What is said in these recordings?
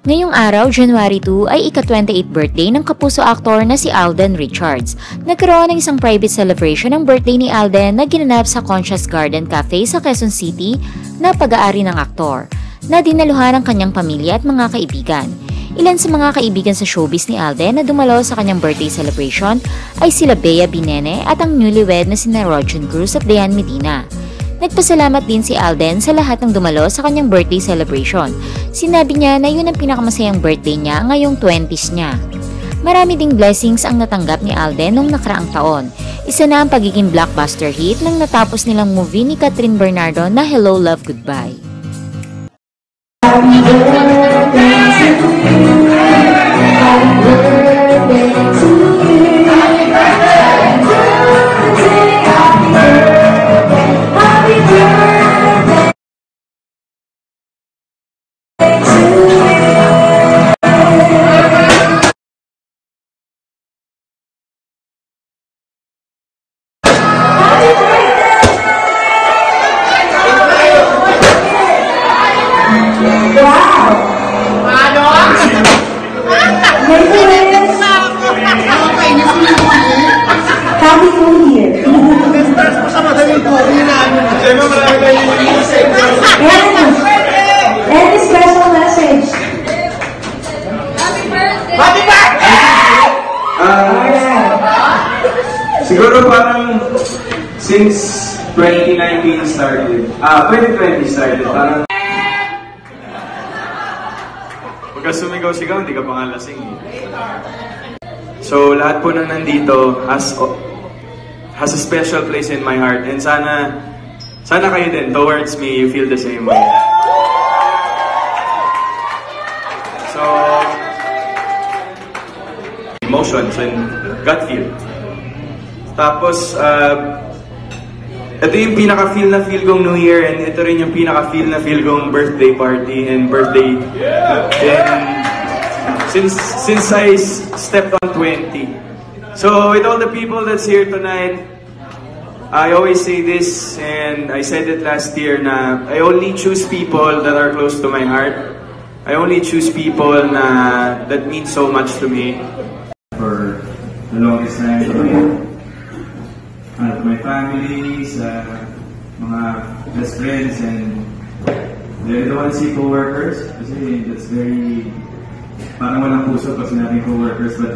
Ngayong araw, January 2, ay ika-28th birthday ng kapuso aktor na si Alden Richards. Nagkaroon ng isang private celebration ng birthday ni Alden na ginanap sa Conscious Garden Cafe sa Quezon City na pag-aari ng aktor, na dinaluhan ng kanyang pamilya at mga kaibigan. Ilan sa mga kaibigan sa showbiz ni Alden na dumalo sa kanyang birthday celebration ay sila Bea Binene at ang newlywed na sina Rodjon Cruz at Dayan Medina. Nagpasalamat din si Alden sa lahat ng dumalo sa kanyang birthday celebration. Sinabi niya na yun ang pinakamasayang birthday niya ngayong 20s niya. Marami ding blessings ang natanggap ni Alden noong nakaraang taon. Isa na ang pagiging blockbuster hit nang natapos nilang movie ni Catherine Bernardo na Hello, Love, Goodbye. Happy birthday to you. Happy birthday to you. Happy birthday, happy birthday, happy birthday to you. Siguro parang since 2019 started, 2020 started, parang pagka sumigaw-sigaw, hindi ka pa nga lasing. So lahat po nang nandito has a special place in my heart, and sana kayo din, towards me, you feel the same way. So, emotions and gut feel. Tapos, ito yung pinaka-feel na feel kong New Year, and ito rin yung pinaka-feel na feel kong birthday party and birthday. And since I stepped on 20. So, with all the people that's here tonight, I always say this, and I said it last year, na I only choose people that are close to my heart. I only choose people that mean so much to me. For the longest time, my family, sa mga best friends, and I don't want to say co-workers kasi that's very, parang walang puso pag sinabing co-workers, but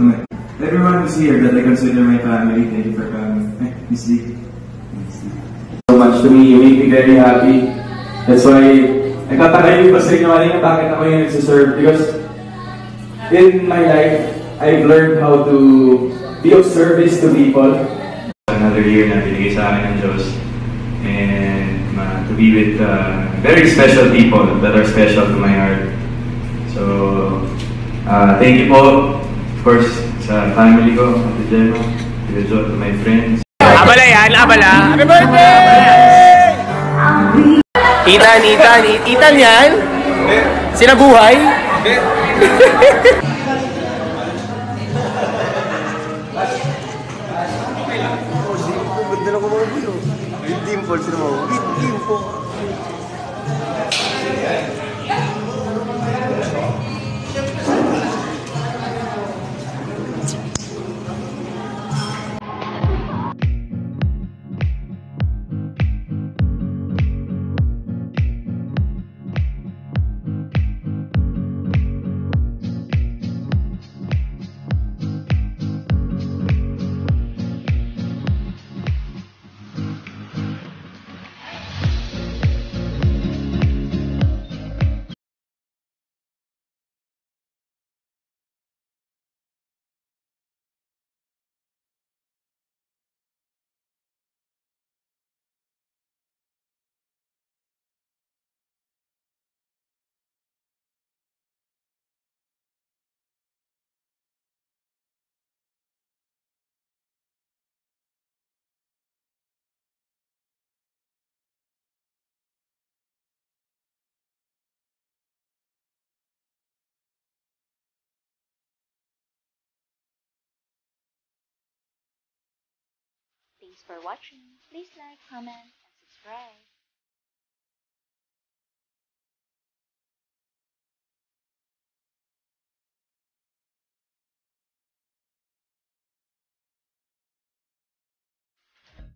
everyone who's here that I consider my family, thank you for coming. Miss D. So much to me, you make me very happy. That's why nagtataka yung pa sa inyo kanina bakit ako yung nagsiserve, because in my life, I've learned how to be of service to people. Another year na binigay sa akin ng Diyos, and to be with very special people that are special to my heart. So, thank you po, of course, sa family ko, Ate Gemma, to my friends. Abala yan, abala! Happy birthday! Itan yan? Sinabuhay? With dimples naman. With dimples. Thanks for watching. Please like, comment, and subscribe.